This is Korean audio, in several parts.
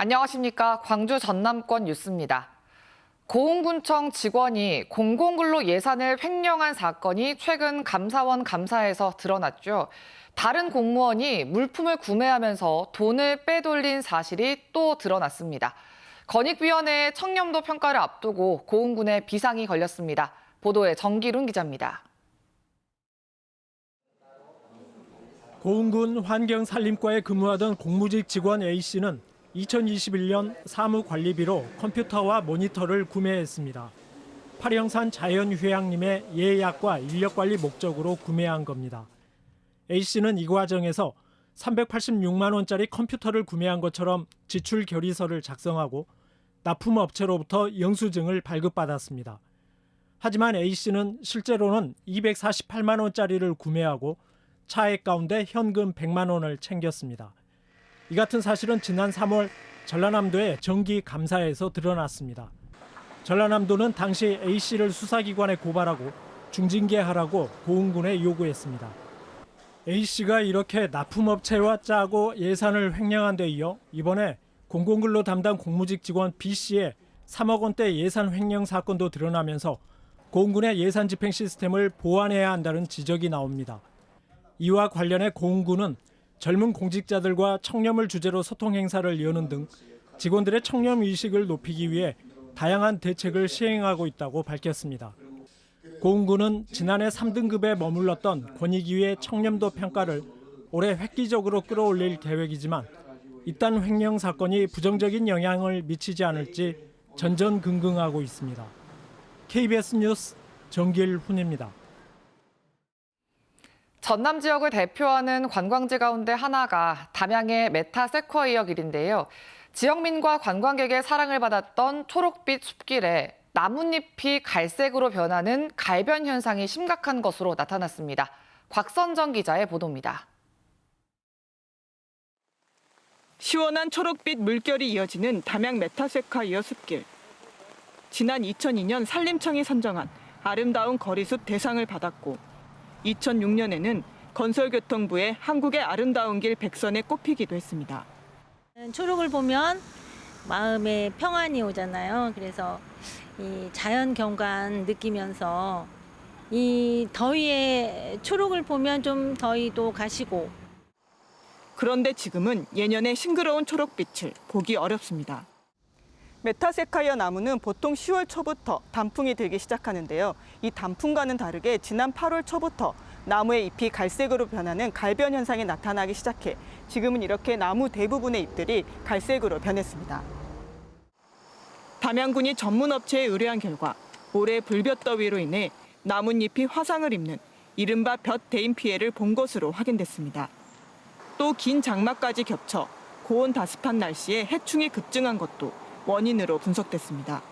안녕하십니까. 광주 전남권 뉴스입니다. 고흥군청 직원이 공공근로 예산을 횡령한 사건이 최근 감사원 감사에서 드러났죠. 다른 공무원이 물품을 구매하면서 돈을 빼돌린 사실이 또 드러났습니다. 건익위원회의 청렴도 평가를 앞두고 고흥군에 비상이 걸렸습니다. 보도에 정기룬 기자입니다. 고흥군 환경산림과에 근무하던 공무직 직원 A씨는 2021년 사무관리비로 컴퓨터와 모니터를 구매했습니다. 팔형산 자연휴양림의 예약과 인력관리 목적으로 구매한 겁니다. A씨는 이 과정에서 386만 원짜리 컴퓨터를 구매한 것처럼 지출 결의서를 작성하고 납품업체로부터 영수증을 발급받았습니다. 하지만 A씨는 실제로는 248만 원짜리를 구매하고 차액 가운데 현금 100만 원을 챙겼습니다. 이 같은 사실은 지난 3월 전라남도의 정기감사에서 드러났습니다. 전라남도는 당시 A씨를 수사기관에 고발하고 중징계하라고 고흥군에 요구했습니다. A씨가 이렇게 납품업체와 짜고 예산을 횡령한 데 이어 이번에 공공근로 담당 공무직 직원 B씨의 3억 원대 예산 횡령 사건도 드러나면서 고흥군의 예산 집행 시스템을 보완해야 한다는 지적이 나옵니다. 이와 관련해 고흥군은 젊은 공직자들과 청렴을 주제로 소통 행사를 여는 등 직원들의 청렴 의식을 높이기 위해 다양한 대책을 시행하고 있다고 밝혔습니다. 고흥군은 지난해 3등급에 머물렀던 권익위의 청렴도 평가를 올해 획기적으로 끌어올릴 계획이지만 이딴 횡령 사건이 부정적인 영향을 미치지 않을지 전전긍긍하고 있습니다. KBS 뉴스 정길훈입니다. 전남 지역을 대표하는 관광지 가운데 하나가 담양의 메타세쿼이어 길인데요. 지역민과 관광객의 사랑을 받았던 초록빛 숲길에 나뭇잎이 갈색으로 변하는 갈변 현상이 심각한 것으로 나타났습니다. 곽선정 기자의 보도입니다. 시원한 초록빛 물결이 이어지는 담양 메타세콰이어 숲길. 지난 2002년 산림청이 선정한 아름다운 거리숲 대상을 받았고 2006년에는 건설교통부의 한국의 아름다운 길 100선에 꼽히기도 했습니다. 초록을 보면 마음에 평안이 오잖아요. 그래서 이 자연 경관 느끼면서 이 더위에 초록을 보면 좀 더위도 가시고. 그런데 지금은 예년의 싱그러운 초록빛을 보기 어렵습니다. 메타세콰이어 나무는 보통 10월 초부터 단풍이 들기 시작하는데요. 이 단풍과는 다르게 지난 8월 초부터 나무의 잎이 갈색으로 변하는 갈변 현상이 나타나기 시작해 지금은 이렇게 나무 대부분의 잎들이 갈색으로 변했습니다. 담양군이 전문 업체에 의뢰한 결과 올해 불볕더위로 인해 나뭇잎이 화상을 입는 이른바 볕 대임 피해를 본 것으로 확인됐습니다. 또 긴 장마까지 겹쳐 고온 다습한 날씨에 해충이 급증한 것도 원인으로 분석됐습니다.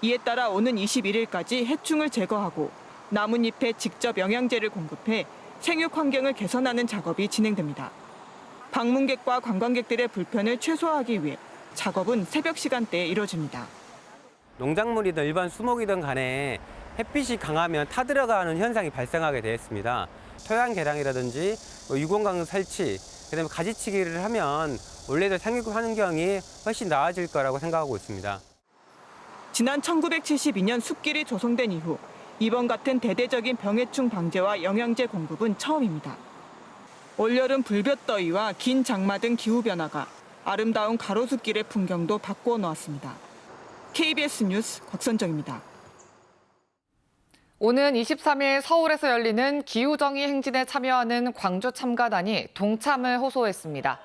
이에 따라 오는 21일까지 해충을 제거하고 나뭇잎에 직접 영양제를 공급해 생육 환경을 개선하는 작업이 진행됩니다. 방문객과 관광객들의 불편을 최소화하기 위해 작업은 새벽 시간대에 이뤄집니다. 농작물이든 일반 수목이든 간에 햇빛이 강하면 타들어가는 현상이 발생하게 되었습니다. 토양 개량이라든지 유공강 설치, 그다음에 가지치기를 하면 원래도 생육 환경이 훨씬 나아질 거라고 생각하고 있습니다. 지난 1972년 숲길이 조성된 이후 이번 같은 대대적인 병해충 방제와 영양제 공급은 처음입니다. 올여름 불볕더위와 긴 장마 등 기후변화가 아름다운 가로수길의 풍경도 바꾸어 놓았습니다. KBS 뉴스 곽선정입니다. 오는 23일 서울에서 열리는 기후정의 행진에 참여하는 광주 참가단이 동참을 호소했습니다.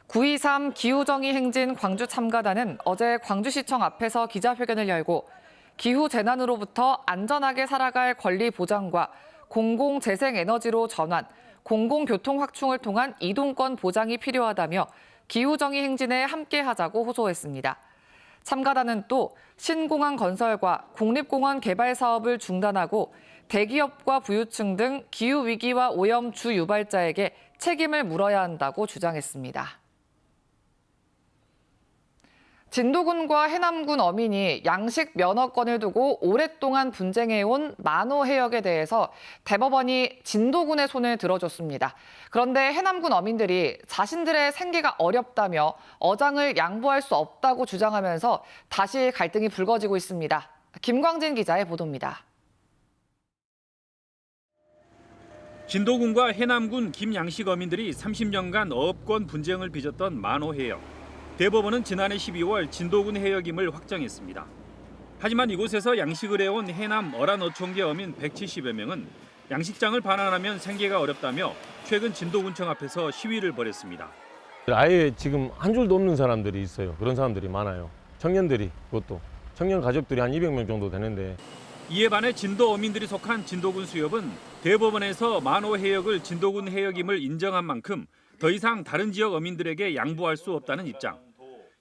9.23 기후정의 행진 광주 참가단은 어제 광주시청 앞에서 기자회견을 열고 기후재난으로부터 안전하게 살아갈 권리 보장과 공공재생에너지로 전환, 공공교통 확충을 통한 이동권 보장이 필요하다며 기후정의 행진에 함께하자고 호소했습니다. 참가단은 또 신공항 건설과 국립공원 개발 사업을 중단하고 대기업과 부유층 등 기후위기와 오염 주유발자에게 책임을 물어야 한다고 주장했습니다. 진도군과 해남군 어민이 양식 면허권을 두고 오랫동안 분쟁해온 만호 해역에 대해서 대법원이 진도군의 손을 들어줬습니다. 그런데 해남군 어민들이 자신들의 생계가 어렵다며 어장을 양보할 수 없다고 주장하면서 다시 갈등이 불거지고 있습니다. 김광진 기자의 보도입니다. 진도군과 해남군 김양식 어민들이 30년간 어업권 분쟁을 빚었던 만호 해역. 대법원은 지난해 12월 진도군 해역임을 확정했습니다. 하지만 이곳에서 양식을 해온 해남 어란어촌계 어민 170여 명은 양식장을 반환하면 생계가 어렵다며 최근 진도군청 앞에서 시위를 벌였습니다. 아예 지금 한 줄도 없는 사람들이 있어요. 그런 사람들이 많아요. 청년들이, 그것도 청년 가족들이 한 200명 정도 되는데. 이에 반해 진도 어민들이 속한 진도군 수협은 대법원에서 만호 해역을 진도군 해역임을 인정한 만큼 더 이상 다른 지역 어민들에게 양보할 수 없다는 입장.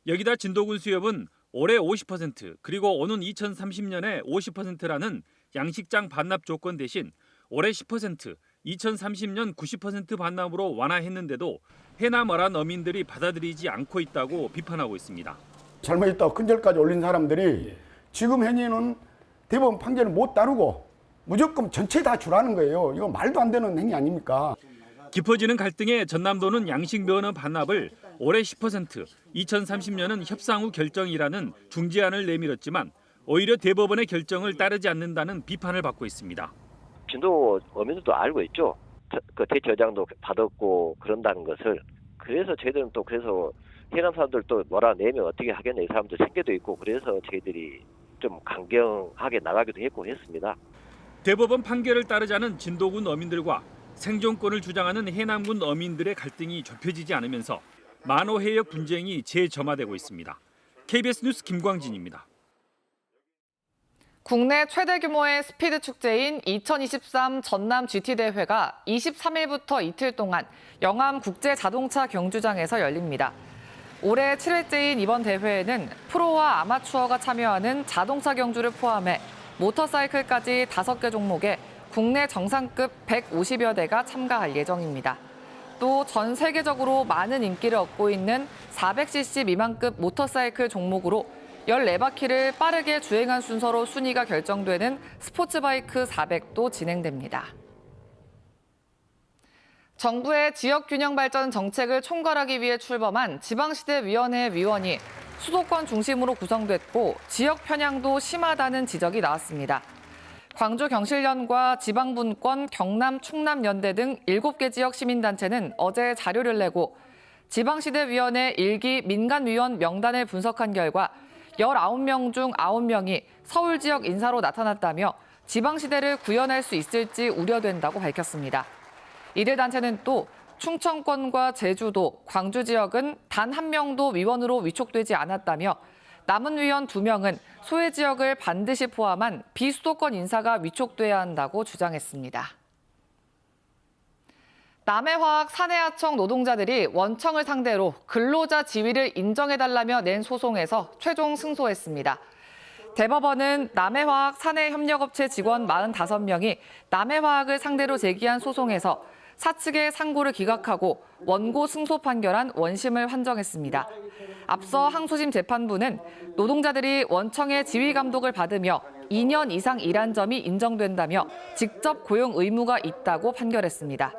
여기다 진도군 수협은 올해 50% 그리고 오는 2030년에 50%라는 양식장 반납 조건 대신 올해 10%, 2030년 90% 반납으로 완화했는데도 해남 어란 어민들이 받아들이지 않고 있다고 비판하고 있습니다. 잘못했다고 큰절까지 올린 사람들이 지금 행위는 대법원 판결을 못 따르고 무조건 전체 다 주라는 거예요. 이거 말도 안 되는 행위 아닙니까? 깊어지는 갈등에 전남도는 양식 면허 반납을 올해 10%, 2030년은 협상 후 결정이라는 중재안을 내밀었지만 오히려 대법원의 결정을 따르지 않는다는 비판을 받고 있습니다. 진도 어민들도 알고 있죠. 그 대저장도 받았고 그런다는 것을. 그래서 저희들은 또 그래서 해남 사람들도 몰아내면 어떻게 하겠냐. 이 사람들 생계도 있고 그래서 저희들이 좀 강경하게 나가기도 했고 했습니다. 대법원 판결을 따르자는 진도군 어민들과 생존권을 주장하는 해남군 어민들의 갈등이 좁혀지지 않으면서 만호 해역 분쟁이 재점화되고 있습니다. KBS 뉴스 김광진입니다. 국내 최대 규모의 스피드 축제인 2023 전남 GT 대회가 23일부터 이틀 동안 영암 국제자동차 경주장에서 열립니다. 올해 7회째인 이번 대회에는 프로와 아마추어가 참여하는 자동차 경주를 포함해 모터사이클까지 5개 종목에 국내 정상급 150여 대가 참가할 예정입니다. 또 전 세계적으로 많은 인기를 얻고 있는 400cc 미만급 모터사이클 종목으로 14바퀴를 빠르게 주행한 순서로 순위가 결정되는 스포츠바이크 400도 진행됩니다. 정부의 지역균형 발전 정책을 총괄하기 위해 출범한 지방시대위원회 위원이 수도권 중심으로 구성됐고 지역 편향도 심하다는 지적이 나왔습니다. 광주경실련과 지방분권, 경남, 충남연대 등 7개 지역 시민단체는 어제 자료를 내고 지방시대위원회 1기 민간위원 명단을 분석한 결과 19명 중 9명이 서울 지역 인사로 나타났다며 지방시대를 구현할 수 있을지 우려된다고 밝혔습니다. 이들 단체는 또 충청권과 제주도, 광주 지역은 단 1명도 위원으로 위촉되지 않았다며 남은 위원 2명은 소외 지역을 반드시 포함한 비수도권 인사가 위촉돼야 한다고 주장했습니다. 남해화학 사내하청 노동자들이 원청을 상대로 근로자 지위를 인정해달라며 낸 소송에서 최종 승소했습니다. 대법원은 남해화학 사내협력업체 직원 45명이 남해화학을 상대로 제기한 소송에서 사측의 상고를 기각하고 원고 승소 판결한 원심을 환정했습니다. 앞서 항소심 재판부는 노동자들이 원청의 지휘 감독을 받으며 2년 이상 일한 점이 인정된다며 직접 고용 의무가 있다고 판결했습니다.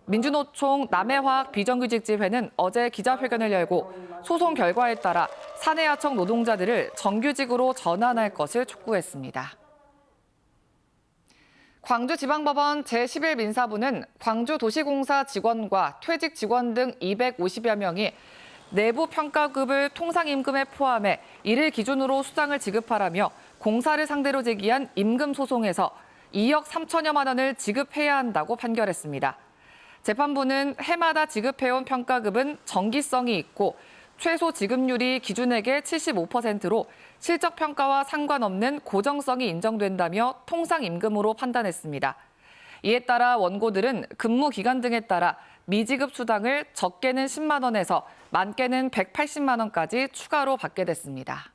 민주노총 남해화학 비정규직지회는 어제 기자회견을 열고 소송 결과에 따라 사내하청 노동자들을 정규직으로 전환할 것을 촉구했습니다. 광주지방법원 제11민사부는 광주도시공사 직원과 퇴직 직원 등 250여 명이 내부 평가급을 통상임금에 포함해 이를 기준으로 수당을 지급하라며 공사를 상대로 제기한 임금 소송에서 2억 3천여만 원을 지급해야 한다고 판결했습니다. 재판부는 해마다 지급해온 평가급은 정기성이 있고 최소 지급률이 기준액의 75%로 실적 평가와 상관없는 고정성이 인정된다며 통상임금으로 판단했습니다. 이에 따라 원고들은 근무 기간 등에 따라 미지급 수당을 적게는 10만 원에서 많게는 180만 원까지 추가로 받게 됐습니다.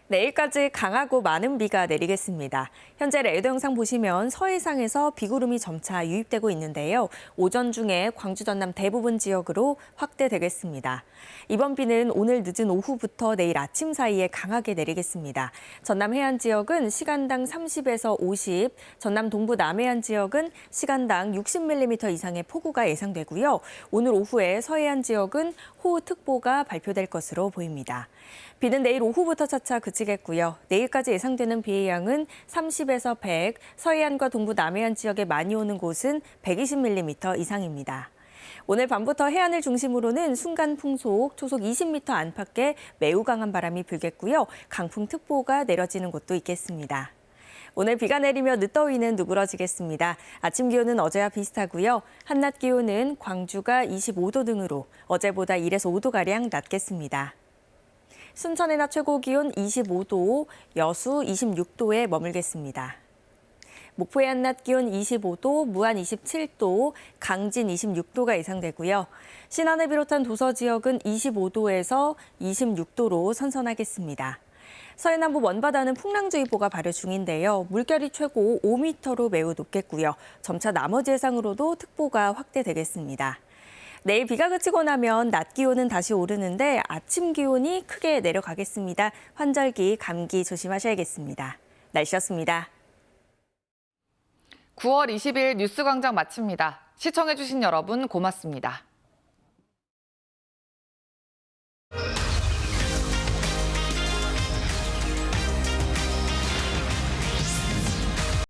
내일까지 강하고 많은 비가 내리겠습니다. 현재 레이더 영상 보시면 서해상에서 비구름이 점차 유입되고 있는데요. 오전 중에 광주 전남 대부분 지역으로 확대되겠습니다. 이번 비는 오늘 늦은 오후부터 내일 아침 사이에 강하게 내리겠습니다. 전남 해안 지역은 시간당 30에서 50, 전남 동부 남해안 지역은 시간당 60mm 이상의 폭우가 예상되고요. 오늘 오후에 서해안 지역은 호우특보가 발표될 것으로 보입니다. 비는 내일 오후부터 차차 그치겠고요. 내일까지 예상되는 비의 양은 30에서 100, 서해안과 동부 남해안 지역에 많이 오는 곳은 120mm 이상입니다. 오늘 밤부터 해안을 중심으로는 순간 풍속, 초속 20m 안팎의 매우 강한 바람이 불겠고요. 강풍특보가 내려지는 곳도 있겠습니다. 오늘 비가 내리며 늦더위는 누그러지겠습니다. 아침 기온은 어제와 비슷하고요. 한낮 기온은 광주가 25도 등으로 어제보다 1에서 5도가량 낮겠습니다. 순천의 낮 최고 기온 25도, 여수 26도에 머물겠습니다. 목포의 한낮 기온 25도, 무안 27도, 강진 26도가 예상되고요. 신안을 비롯한 도서 지역은 25도에서 26도로 선선하겠습니다. 서해남부 먼바다는 풍랑주의보가 발효 중인데요. 물결이 최고 5m로 매우 높겠고요. 점차 나머지 해상으로도 특보가 확대되겠습니다. 내일 비가 그치고 나면 낮 기온은 다시 오르는데 아침 기온이 크게 내려가겠습니다. 환절기, 감기 조심하셔야겠습니다. 날씨였습니다. 9월 20일 뉴스광장 마칩니다. 시청해주신 여러분 고맙습니다.